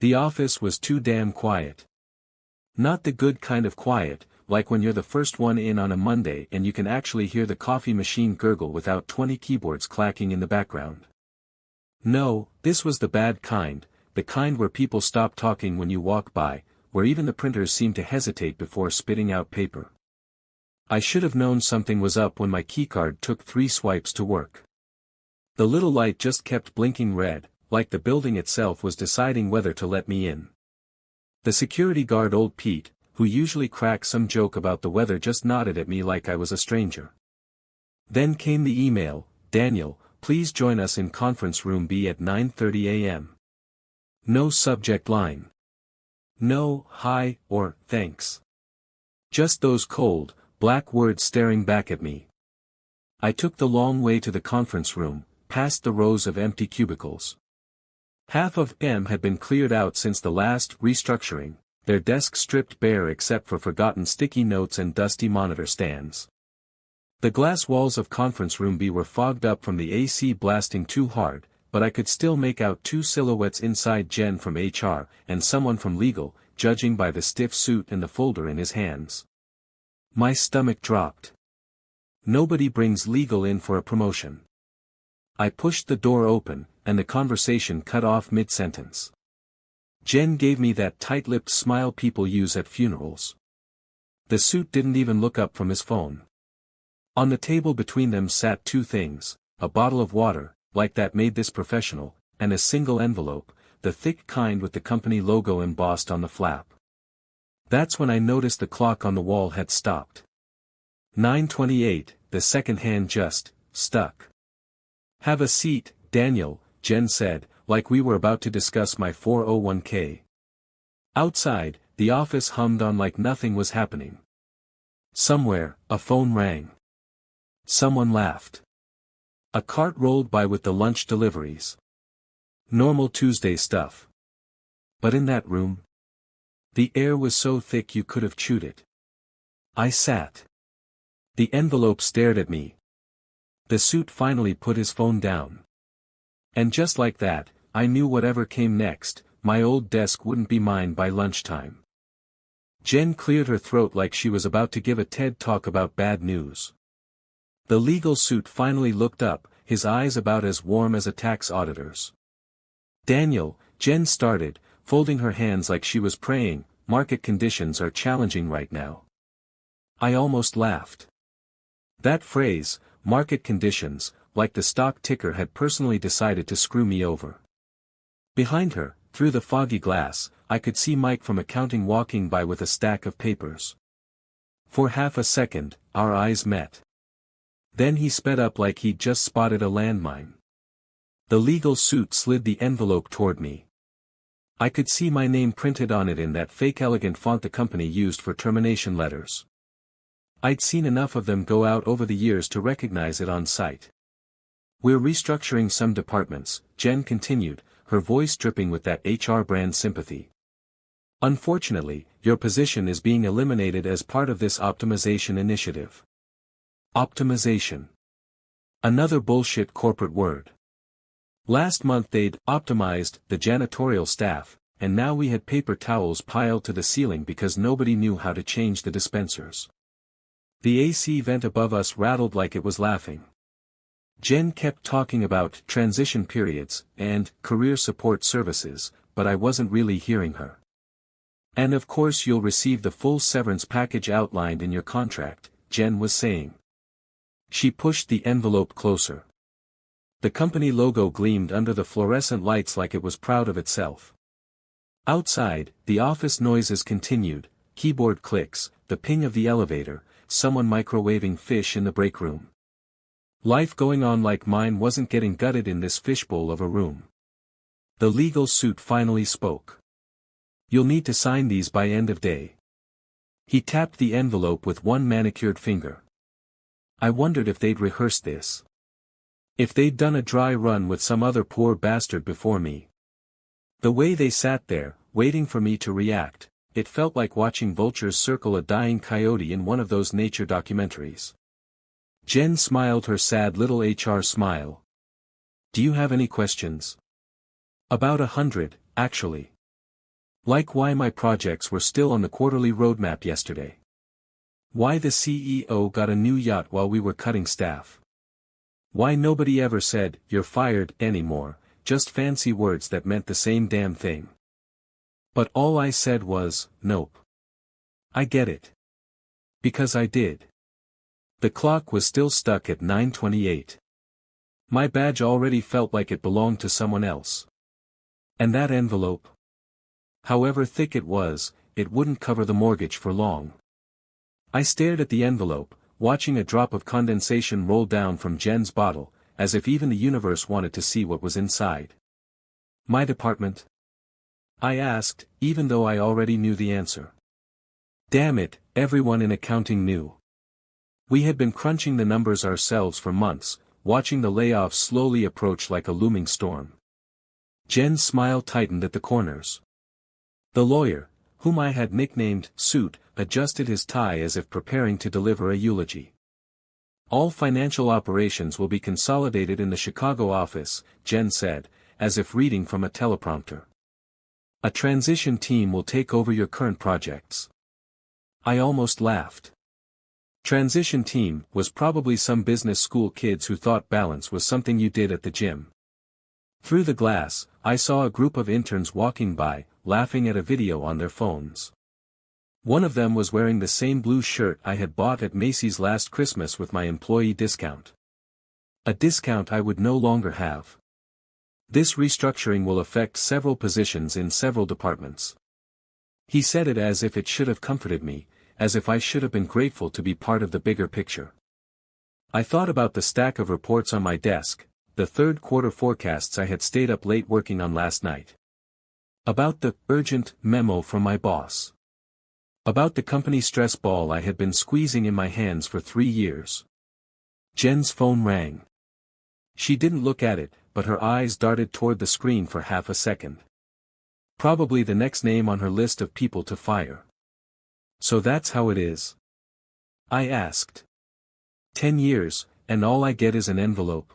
The office was too damn quiet. Not the good kind of quiet, like when you're the first one in on a Monday and you can actually hear the coffee machine gurgle without 20 keyboards clacking in the background. No, this was the bad kind, the kind where people stop talking when you walk by, where even the printers seem to hesitate before spitting out paper. I should have known something was up when my keycard took 3 swipes to work. The little light just kept blinking red, like the building itself was deciding whether to let me in. The security guard, old Pete, who usually cracks some joke about the weather, just nodded at me like I was a stranger. Then came the email, "Daniel, please join us in conference room B at 9:30 a.m. No subject line. No, hi, or, thanks. Just those cold, black words staring back at me. I took the long way to the conference room, past the rows of empty cubicles. Half of them had been cleared out since the last restructuring, their desks stripped bare except for forgotten sticky notes and dusty monitor stands. The glass walls of conference room B were fogged up from the AC blasting too hard, but I could still make out 2 silhouettes inside, Jen from HR, and someone from legal, judging by the stiff suit and the folder in his hands. My stomach dropped. Nobody brings legal in for a promotion. I pushed the door open, and the conversation cut off mid-sentence. Jen gave me that tight-lipped smile people use at funerals. The suit didn't even look up from his phone. On the table between them sat 2 things, a bottle of water, like that made this professional, and a single envelope, the thick kind with the company logo embossed on the flap. That's when I noticed the clock on the wall had stopped. 9:28, the second hand just stuck. "Have a seat, Daniel," Jen said, like we were about to discuss my 401k. Outside, the office hummed on like nothing was happening. Somewhere, a phone rang. Someone laughed. A cart rolled by with the lunch deliveries. Normal Tuesday stuff. But in that room, the air was so thick you could have chewed it. I sat. The envelope stared at me. The suit finally put his phone down. And just like that, I knew whatever came next, my old desk wouldn't be mine by lunchtime. Jen cleared her throat like she was about to give a TED talk about bad news. The legal suit finally looked up, his eyes about as warm as a tax auditor's. "Daniel," Jen started, folding her hands like she was praying, "market conditions are challenging right now." I almost laughed. That phrase, market conditions, like the stock ticker had personally decided to screw me over. Behind her, through the foggy glass, I could see Mike from accounting walking by with a stack of papers. For half a second, our eyes met. Then he sped up like he'd just spotted a landmine. The legal suit slid the envelope toward me. I could see my name printed on it in that fake elegant font the company used for termination letters. I'd seen enough of them go out over the years to recognize it on sight. "We're restructuring some departments," Jen continued, her voice dripping with that HR brand sympathy. "Unfortunately, your position is being eliminated as part of this optimization initiative." Optimization. Another bullshit corporate word. Last month they'd optimized the janitorial staff, and now we had paper towels piled to the ceiling because nobody knew how to change the dispensers. The AC vent above us rattled like it was laughing. Jen kept talking about transition periods and career support services, but I wasn't really hearing her. "And of course you'll receive the full severance package outlined in your contract," Jen was saying. She pushed the envelope closer. The company logo gleamed under the fluorescent lights like it was proud of itself. Outside, the office noises continued, keyboard clicks, the ping of the elevator, someone microwaving fish in the break room. Life going on like mine wasn't getting gutted in this fishbowl of a room. The legal suit finally spoke. "You'll need to sign these by end of day." He tapped the envelope with one manicured finger. I wondered if they'd rehearsed this. If they'd done a dry run with some other poor bastard before me. The way they sat there, waiting for me to react, it felt like watching vultures circle a dying coyote in one of those nature documentaries. Jen smiled her sad little HR smile. "Do you have any questions?" "About 100, actually." Like why my projects were still on the quarterly roadmap yesterday. Why the CEO got a new yacht while we were cutting staff. Why nobody ever said, "You're fired," anymore, just fancy words that meant the same damn thing. But all I said was, "Nope. I get it." Because I did. The clock was still stuck at 9:28. My badge already felt like it belonged to someone else. And that envelope? However thick it was, it wouldn't cover the mortgage for long. I stared at the envelope, watching a drop of condensation roll down from Jen's bottle, as if even the universe wanted to see what was inside. "My department?" I asked, even though I already knew the answer. Damn it, everyone in accounting knew. We had been crunching the numbers ourselves for months, watching the layoffs slowly approach like a looming storm. Jen's smile tightened at the corners. The lawyer, whom I had nicknamed Suit, adjusted his tie as if preparing to deliver a eulogy. "All financial operations will be consolidated in the Chicago office," Jen said, as if reading from a teleprompter. "A transition team will take over your current projects." I almost laughed. Transition team was probably some business school kids who thought balance was something you did at the gym. Through the glass, I saw a group of interns walking by, laughing at a video on their phones. One of them was wearing the same blue shirt I had bought at Macy's last Christmas with my employee discount. A discount I would no longer have. "This restructuring will affect several positions in several departments." He said it as if it should have comforted me, as if I should have been grateful to be part of the bigger picture. I thought about the stack of reports on my desk, the third quarter forecasts I had stayed up late working on last night. About the urgent memo from my boss. About the company stress ball I had been squeezing in my hands for 3 years. Jen's phone rang. She didn't look at it, but her eyes darted toward the screen for half a second. Probably the next name on her list of people to fire. "So that's how it is?" I asked. 10 years, and all I get is an envelope.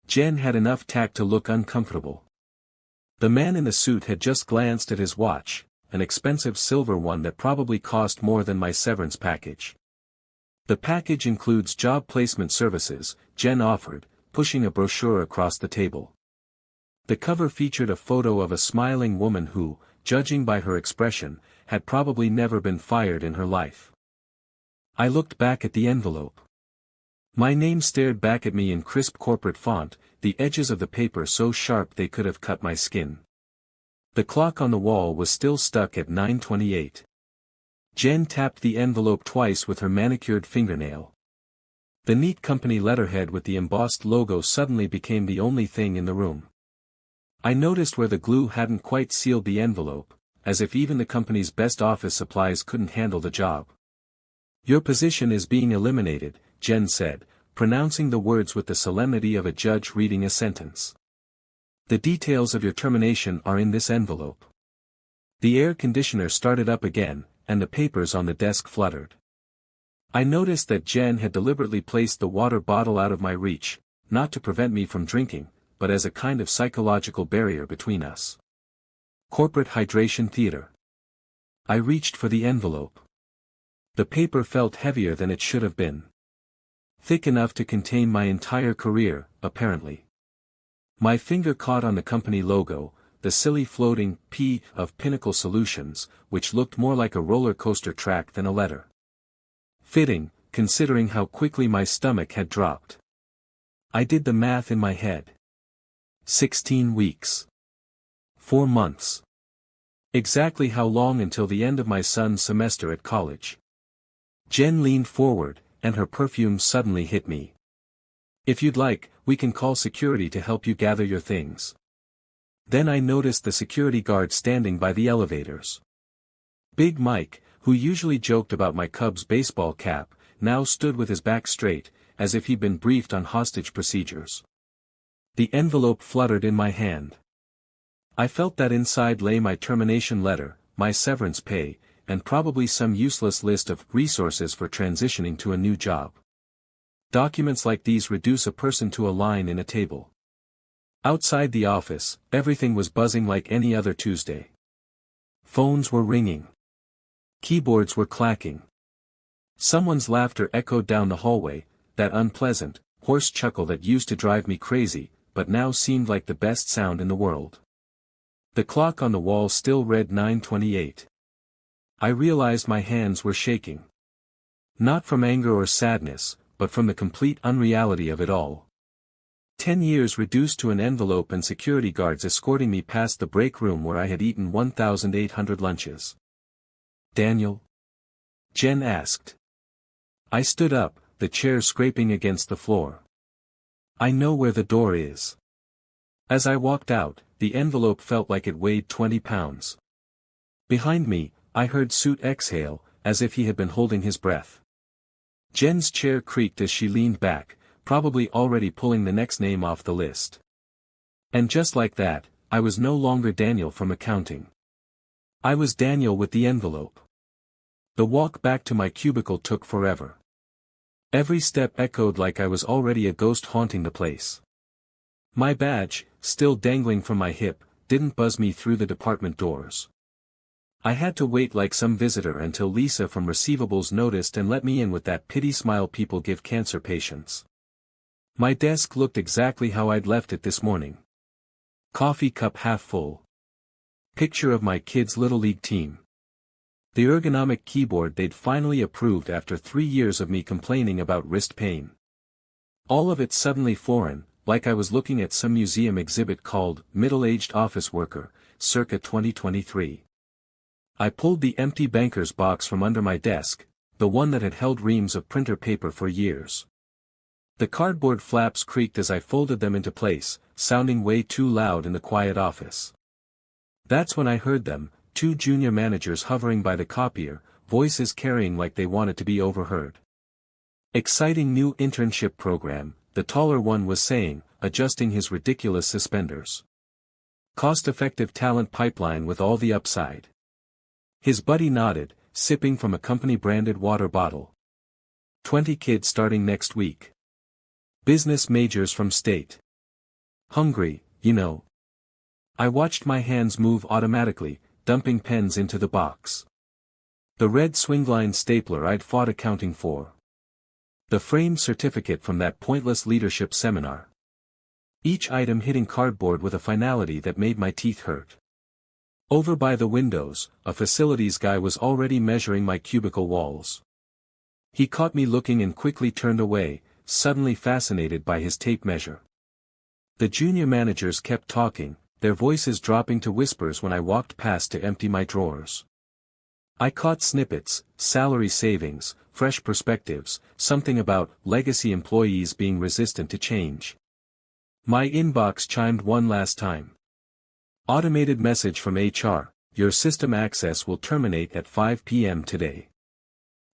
Jen had enough tact to look uncomfortable. The man in the suit had just glanced at his watch, an expensive silver one that probably cost more than my severance package. "The package includes job placement services," Jen offered, pushing a brochure across the table. The cover featured a photo of a smiling woman who, judging by her expression, had probably never been fired in her life. I looked back at the envelope. My name stared back at me in crisp corporate font, the edges of the paper so sharp they could have cut my skin. The clock on the wall was still stuck at 9:28. Jen tapped the envelope twice with her manicured fingernail. The neat company letterhead with the embossed logo suddenly became the only thing in the room. I noticed where the glue hadn't quite sealed the envelope, as if even the company's best office supplies couldn't handle the job. "Your position is being eliminated," Jen said, pronouncing the words with the solemnity of a judge reading a sentence. "The details of your termination are in this envelope." The air conditioner started up again, and the papers on the desk fluttered. I noticed that Jen had deliberately placed the water bottle out of my reach, not to prevent me from drinking, but as a kind of psychological barrier between us. Corporate hydration theater. I reached for the envelope. The paper felt heavier than it should have been. Thick enough to contain my entire career, apparently. My finger caught on the company logo, the silly floating P of Pinnacle Solutions, which looked more like a roller coaster track than a letter. Fitting, considering how quickly my stomach had dropped. I did the math in my head. 16 weeks. 4 months. Exactly how long until the end of my son's semester at college. Jen leaned forward, and her perfume suddenly hit me. "If you'd like, we can call security to help you gather your things." Then I noticed the security guard standing by the elevators. Big Mike, who usually joked about my Cubs baseball cap, now stood with his back straight, as if he'd been briefed on hostage procedures. The envelope fluttered in my hand. I felt that inside lay my termination letter, my severance pay, and probably some useless list of resources for transitioning to a new job. Documents like these reduce a person to a line in a table. Outside the office, everything was buzzing like any other Tuesday. Phones were ringing. Keyboards were clacking. Someone's laughter echoed down the hallway, that unpleasant, hoarse chuckle that used to drive me crazy, but now seemed like the best sound in the world. The clock on the wall still read 9:28. I realized my hands were shaking. Not from anger or sadness, but from the complete unreality of it all. 10 years reduced to an envelope and security guards escorting me past the break room where I had eaten 1,800 lunches. "Daniel?" Jen asked. I stood up, the chair scraping against the floor. "I know where the door is." As I walked out, the envelope felt like it weighed 20 pounds. Behind me, I heard Suit exhale, as if he had been holding his breath. Jen's chair creaked as she leaned back, probably already pulling the next name off the list. And just like that, I was no longer Daniel from accounting. I was Daniel with the envelope. The walk back to my cubicle took forever. Every step echoed like I was already a ghost haunting the place. My badge, still dangling from my hip, didn't buzz me through the department doors. I had to wait like some visitor until Lisa from receivables noticed and let me in with that pity smile people give cancer patients. My desk looked exactly how I'd left it this morning. Coffee cup half full. Picture of my kids' Little League team. The ergonomic keyboard they'd finally approved after 3 years of me complaining about wrist pain. All of it suddenly foreign, like I was looking at some museum exhibit called Middle-Aged Office Worker, circa 2023. I pulled the empty banker's box from under my desk, the one that had held reams of printer paper for years. The cardboard flaps creaked as I folded them into place, sounding way too loud in the quiet office. That's when I heard them, 2 junior managers hovering by the copier, voices carrying like they wanted to be overheard. "Exciting new internship program," the taller one was saying, adjusting his ridiculous suspenders. "Cost-effective talent pipeline with all the upside." His buddy nodded, sipping from a company-branded water bottle. 20 kids starting next week. Business majors from state. Hungry, you know. I watched my hands move automatically, dumping pens into the box. The red swingline stapler I'd fought accounting for. The framed certificate from that pointless leadership seminar. Each item hitting cardboard with a finality that made my teeth hurt. Over by the windows, a facilities guy was already measuring my cubicle walls. He caught me looking and quickly turned away, suddenly fascinated by his tape measure. The junior managers kept talking, their voices dropping to whispers when I walked past to empty my drawers. I caught snippets, salary savings, fresh perspectives, something about legacy employees being resistant to change. My inbox chimed one last time. Automated message from HR, "Your system access will terminate at 5 p.m. today."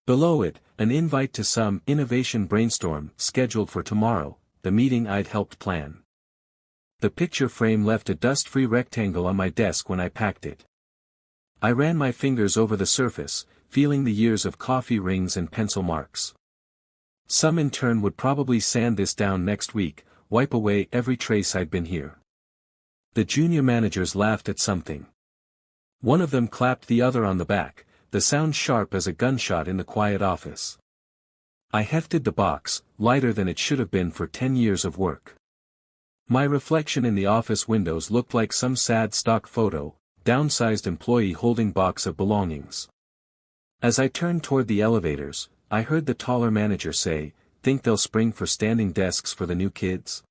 Below it, an invite to some innovation brainstorm scheduled for tomorrow, the meeting I'd helped plan. The picture frame left a dust-free rectangle on my desk when I packed it. I ran my fingers over the surface, feeling the years of coffee rings and pencil marks. Some intern would probably sand this down next week, wipe away every trace I'd been here. The junior managers laughed at something. One of them clapped the other on the back, the sound sharp as a gunshot in the quiet office. I hefted the box, lighter than it should have been for 10 years of work. My reflection in the office windows looked like some sad stock photo, downsized employee holding box of belongings. As I turned toward the elevators, I heard the taller manager say, "Think they'll spring for standing desks for the new kids?"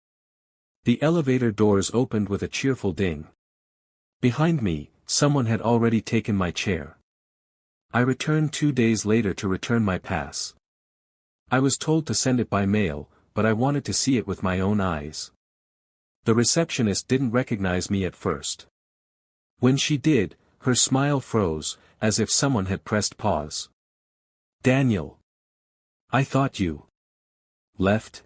The elevator doors opened with a cheerful ding. Behind me, someone had already taken my chair. I returned 2 days later to return my pass. I was told to send it by mail, but I wanted to see it with my own eyes. The receptionist didn't recognize me at first. When she did, her smile froze, as if someone had pressed pause. "Daniel. I thought you left."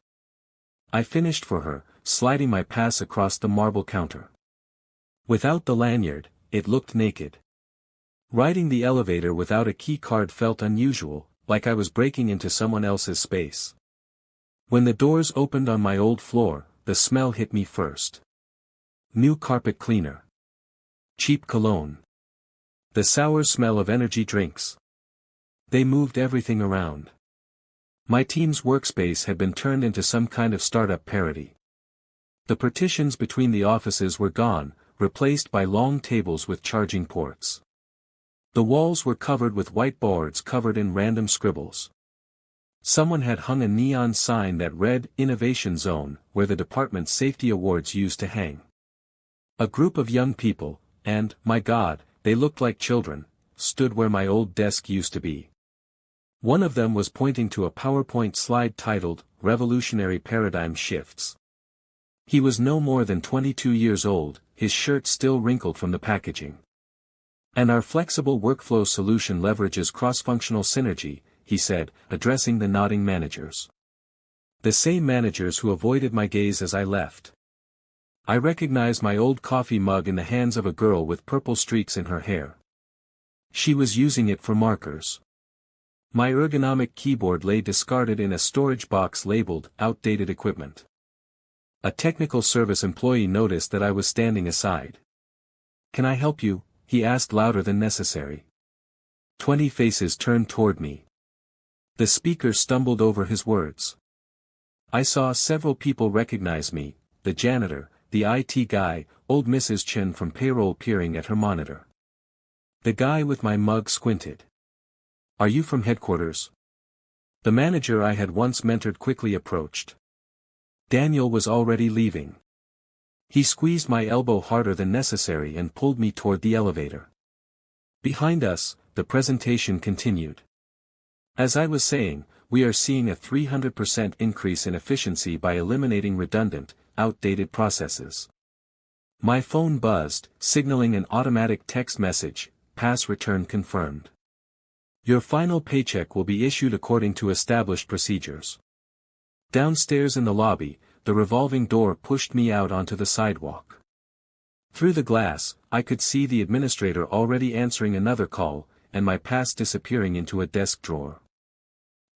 I finished for her, sliding my pass across the marble counter. Without the lanyard, it looked naked. Riding the elevator without a key card felt unusual, like I was breaking into someone else's space. When the doors opened on my old floor, the smell hit me first. New carpet cleaner. Cheap cologne. The sour smell of energy drinks. They moved everything around. My team's workspace had been turned into some kind of startup parody. The partitions between the offices were gone, replaced by long tables with charging ports. The walls were covered with whiteboards covered in random scribbles. Someone had hung a neon sign that read "Innovation Zone," where the department's safety awards used to hang. A group of young people, and, my God, they looked like children, stood where my old desk used to be. One of them was pointing to a PowerPoint slide titled, "Revolutionary Paradigm Shifts." He was no more than 22 years old, his shirt still wrinkled from the packaging. "And our flexible workflow solution leverages cross-functional synergy," he said, addressing the nodding managers. The same managers who avoided my gaze as I left. I recognized my old coffee mug in the hands of a girl with purple streaks in her hair. She was using it for markers. My ergonomic keyboard lay discarded in a storage box labeled "Outdated Equipment." A technical service employee noticed that I was standing aside. "Can I help you?" he asked louder than necessary. 20 faces turned toward me. The speaker stumbled over his words. I saw several people recognize me, the janitor, the IT guy, old Mrs. Chen from payroll peering at her monitor. The guy with my mug squinted. "Are you from headquarters?" The manager I had once mentored quickly approached. Daniel was already leaving. He squeezed my elbow harder than necessary and pulled me toward the elevator. Behind us, the presentation continued. As I was saying, we are seeing a 300% increase in efficiency by eliminating redundant, outdated processes. My phone buzzed, signaling an automatic text message, "Pass return confirmed. Your final paycheck will be issued according to established procedures." Downstairs in the lobby, the revolving door pushed me out onto the sidewalk. Through the glass, I could see the administrator already answering another call, and my pass disappearing into a desk drawer.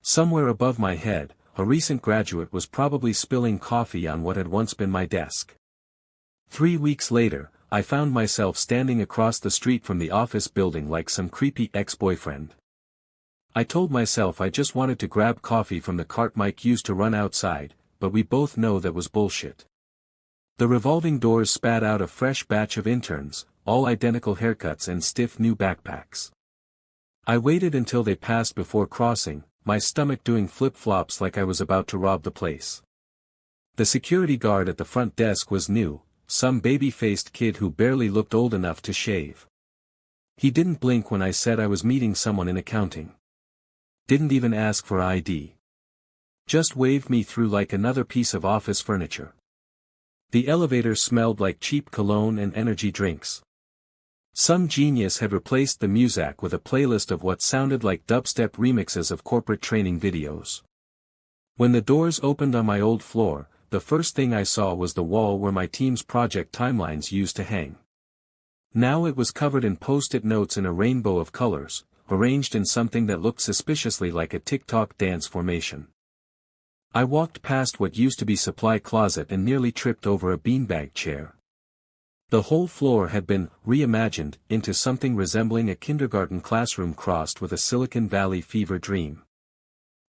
Somewhere above my head, a recent graduate was probably spilling coffee on what had once been my desk. 3 weeks later, I found myself standing across the street from the office building like some creepy ex-boyfriend. I told myself I just wanted to grab coffee from the cart Mike used to run outside, but we both know that was bullshit. The revolving doors spat out a fresh batch of interns, all identical haircuts and stiff new backpacks. I waited until they passed before crossing, my stomach doing flip-flops like I was about to rob the place. The security guard at the front desk was new, some baby-faced kid who barely looked old enough to shave. He didn't blink when I said I was meeting someone in accounting. Didn't even ask for ID. Just waved me through like another piece of office furniture. The elevator smelled like cheap cologne and energy drinks. Some genius had replaced the Muzak with a playlist of what sounded like dubstep remixes of corporate training videos. When the doors opened on my old floor, the first thing I saw was the wall where my team's project timelines used to hang. Now it was covered in post-it notes in a rainbow of colors, arranged in something that looked suspiciously like a TikTok dance formation. I walked past what used to be supply closet and nearly tripped over a beanbag chair. The whole floor had been reimagined into something resembling a kindergarten classroom crossed with a Silicon Valley fever dream.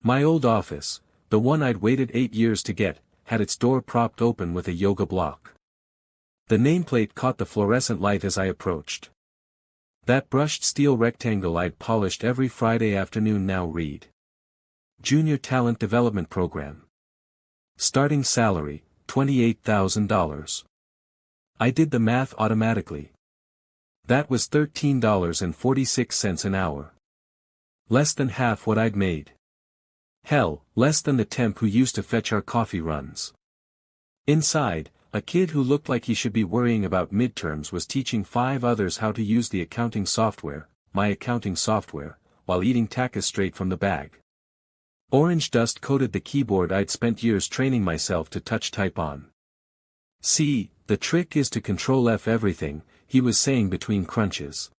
My old office, the one I'd waited 8 years to get, had its door propped open with a yoga block. The nameplate caught the fluorescent light as I approached. That brushed steel rectangle I'd polished every Friday afternoon now read: Junior Talent Development Program. Starting salary, $28,000. I did the math automatically. That was $13.46 an hour. Less than half what I'd made. Hell, less than the temp who used to fetch our coffee runs. Inside, a kid who looked like he should be worrying about midterms was teaching 5 others how to use the accounting software, my accounting software, while eating tacos straight from the bag. Orange dust coated the keyboard I'd spent years training myself to touch type on. "See, the trick is to Control F everything," he was saying between crunches.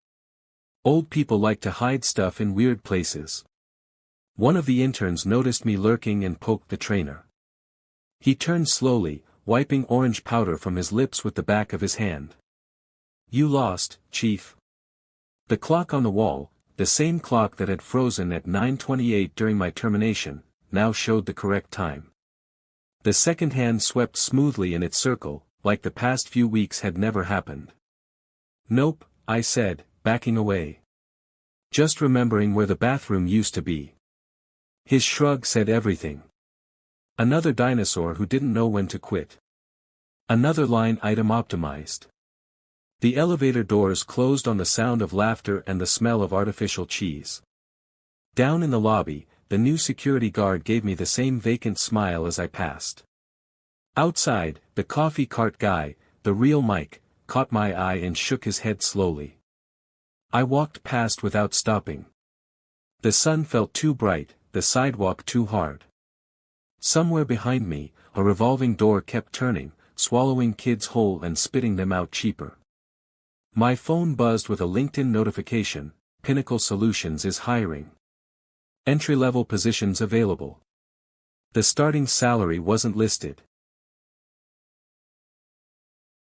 Old people like to hide stuff in weird places. One of the interns noticed me lurking and poked the trainer. He turned slowly, wiping orange powder from his lips with the back of his hand. "You lost, Chief." The clock on the wall, the same clock that had frozen at 9:28 during my termination, now showed the correct time. The second hand swept smoothly in its circle, like the past few weeks had never happened. "Nope," I said, backing away. "Just remembering where the bathroom used to be." His shrug said everything. Another dinosaur who didn't know when to quit. Another line item optimized. The elevator doors closed on the sound of laughter and the smell of artificial cheese. Down in the lobby, the new security guard gave me the same vacant smile as I passed. Outside, the coffee cart guy, the real Mike, caught my eye and shook his head slowly. I walked past without stopping. The sun felt too bright, the sidewalk too hard. Somewhere behind me, a revolving door kept turning, swallowing kids whole and spitting them out cheaper. My phone buzzed with a LinkedIn notification: Pinnacle Solutions is hiring. Entry-level positions available. The starting salary wasn't listed.